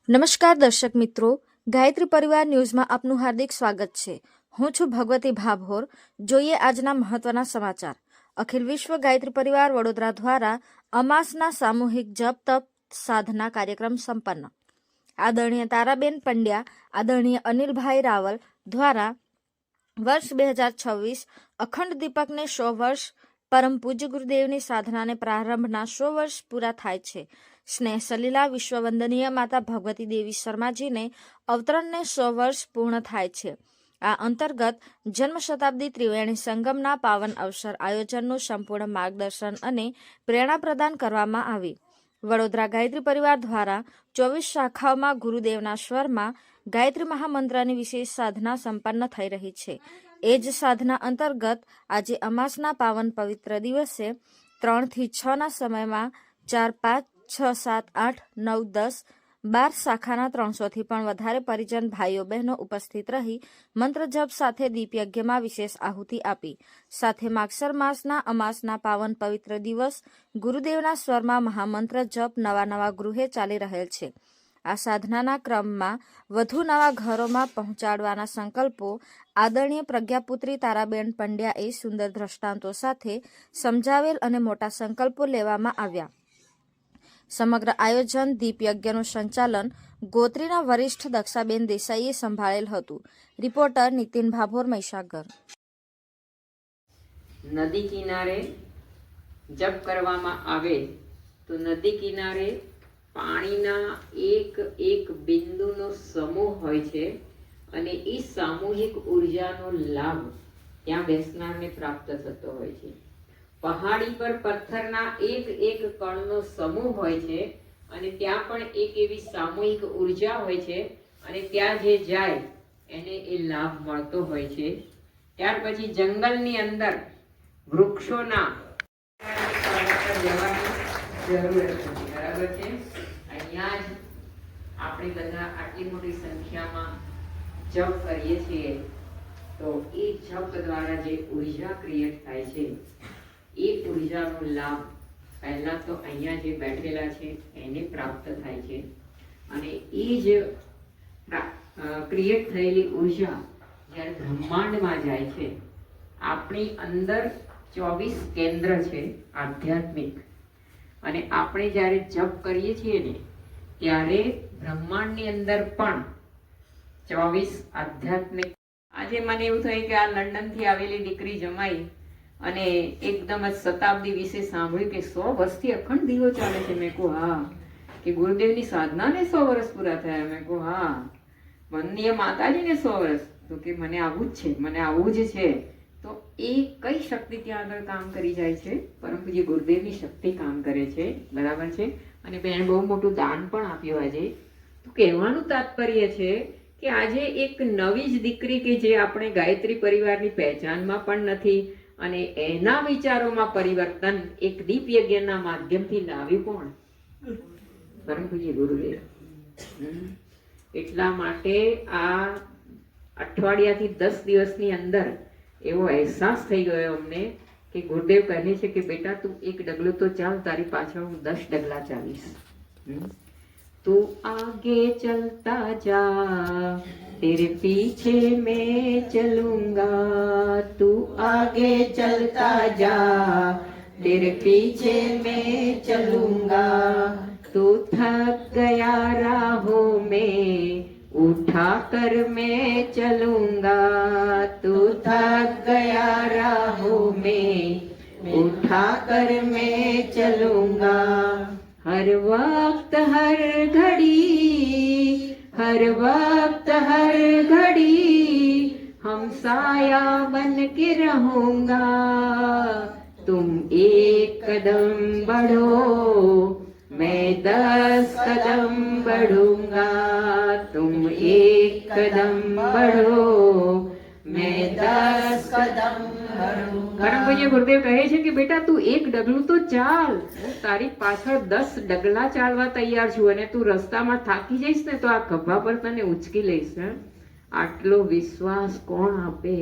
નમસ્કાર દર્શક મિત્રો, ગાયત્રી પરિવાર ન્યૂઝમાં આપનું હાર્દિક સ્વાગત છે. હું છું ભગવતી ભાભોર. જોઈએ આજના મહત્વના સમાચાર. અખિલ વિશ્વ ગાયત્રી પરિવાર વડોદરા દ્વારા અમાસના સામૂહિક જપ તપ સાધના કાર્યક્રમ સંપન્ન. આદરણીય તારાબેન પંડ્યા, આદરણીય અનિલભાઈ રાવલ દ્વારા વર્ષ 2026 અખંડ દીપકને 100 વર્ષ, પરમ પૂજ્ય ગુરુદેવની સાધનાને પ્રારંભના 100 વર્ષ પૂરા થાય છે. સ્નેહ સલીલા વિશ્વવંદનીય માતા ભગવતી દેવી શર્માજીને અવતરણને 100 વર્ષ પૂર્ણ થાય છે. આ અંતર્ગત જન્મ શતાબ્દી ત્રિવેણી સંગમના પાવન અવસર આયોજનનું સંપૂર્ણ માર્ગદર્શન અને પ્રેરણા પ્રદાન કરવામાં આવી. વડોદરા ગાયત્રી પરિવાર દ્વારા 24 શાખાઓમાં ગુરુદેવના સ્વરમાં ગાયત્રી મહામંત્રની વિશેષ સાધના સંપન્ન થઈ રહી છે. એ જ સાધના અંતર્ગત આજે અમાસના પાવન પવિત્ર દિવસે 3 થી 6 ના સમયમાં 4, 5, 6, 7, 8, 9, 10, 12 શાખાના 300 થી પણ વધારે પરિજન ભાઈઓ બહેનો ઉપસ્થિત રહી મંત્ર જપ સાથે દીપયજ્ઞમાં વિશેષ આહુતિ આપી. સાથે માગસર માસના અમાસના પાવન પવિત્ર દિવસ ગુરુદેવના સ્વરમાં મહામંત્ર જપ નવા ગૃહે ચાલી રહેલ છે. આ સાધનાના ક્રમમાં વધુ નવા ઘરોમાં પહોંચાડવાના સંકલ્પો આદરણીય પ્રજ્ઞાપુત્રી તારાબેન પંડ્યાએ સુંદર દ્રષ્ટાંતો સાથે સમજાવેલ અને મોટા સંકલ્પો લેવામાં આવ્યા. સમગ્ર આયોજન દીપયજ્ઞનું સંચાલન ગોત્રીના વરિષ્ઠ દક્ષાબેન દેસાઈએ સંભાળેલ હતું. રિપોર્ટર નીતિન ભાભોર, મહીસાગર. નદી કિનારે જપ કરવામાં આવે તો નદી કિનારે પાણીના એક બિંદુનો સમૂહ હોય છે અને એ સામૂહિક ઉર્જાનો લાભ ત્યાં બેસનારને પ્રાપ્ત થતો હોય છે. પહાડી પર પથ્થરના એક કણનો સમૂહ હોય છે અને ત્યાં પણ એક એવી સામૂહિક ઉર્જા હોય છે અને ત્યાં જે જાય એને એ લાભ મળતો હોય છે. ત્યાર પછી જંગલની અંદર વૃક્ષોના જવાની જરૂર નથી, બરાબર છે. અહીંયા જ આપણે બધા આટલી મોટી સંખ્યામાં જપ કરીએ છીએ તો એ જપ દ્વારા જે ઉર્જા ક્રિએટ થાય છે એ ઉર્જાનો લાભ પહેલા તો અહીંયા જે બેઠેલા છે એને પ્રાપ્ત થાય છે અને એ જ ક્રિએટ થયેલી ઉર્જા જ્યારે બ્રહ્માંડમાં જાય છે. આપણી અંદર 24 કેન્દ્ર છે આધ્યાત્મિક, અને આપણે જ્યારે જપ કરીએ છીએ ને ત્યારે બ્રહ્માંડની અંદર પણ 24 આધ્યાત્મિક. આજે મને એવું થયું કે આ લંડનથી આવેલી દીકરી જમાઈ અને એકદમ જ શતાબ્દી વિશે સાંભળ્યું કે 100 વર્ષથી અખંડ દીવો ચાલે છે. મેં કહું હા, કે ગુરુદેવની સાધનાને 100 વર્ષ પૂરા થયા. મેં કહું હા, વંદનીય માતાજીને 100 વર્ષ. તો કે મને આવું જ છે, મને આવું જ છે. તો એ કઈ શક્તિ ત્યાં આગળ કામ કરી જાય છે? પરમ પૂજ્ય ગુરુદેવની શક્તિ કામ કરે છે, બરાબર છે. અને બેન બહુ મોટું દાન પણ આપ્યું આજે. તો કહેવાનું તાત્પર્ય છે કે આજે એક નવી જ દીકરી કે જે આપણે ગાયત્રી પરિવારની પહેચાનમાં પણ નથી અને એના વિચારોમાં પરિવર્તન એક દીપ યજ્ઞના માધ્યમથી લાવી કોણ? પરમ પૂજ્ય ગુરુદેવ. એટલા માટે આ અઠવાડિયાથી 10 દિવસની અંદર એવો અહેસાસ થઈ ગયો અમને કે ગુરુદેવ કહે છે કે બેટા તું એક ડગલું તો ચાલ, તારી પાછળ હું 10 ડગલા ચાલીશ. તું આગે ચલતા જા, તેરે પીછે મેં ચલુંગા. તું આગે ચલતા જા, तेरे पीछे मैं चलूंगा. तू थक गया राहों में, उठा कर मैं चलूंगा. तू थक गया राहों में, उठा कर मैं चलूंगा. हर वक्त हर घड़ी, हर वक्त हर घड़ी हम साया बन के रहूंगा. तुम एक कदम बढ़ो, मैं 10 कदम बढ़ूंगा. तुम एक कदम बढ़ो, मैं 10 कदम बढ़ूंगा. પરમ પૂજ્ય ગુરુદેવ કહે છે કે બેટા તું એક ડગલું તો ચાલ, હું તારી પાછળ 10 ડગલા ચાલવા તૈયાર છું. અને તું રસ્તામાં થાકી જઈશ ને તો આ ખભા પર તને ઉચકી લઈશ. આટલો વિશ્વાસ કોણ આપે?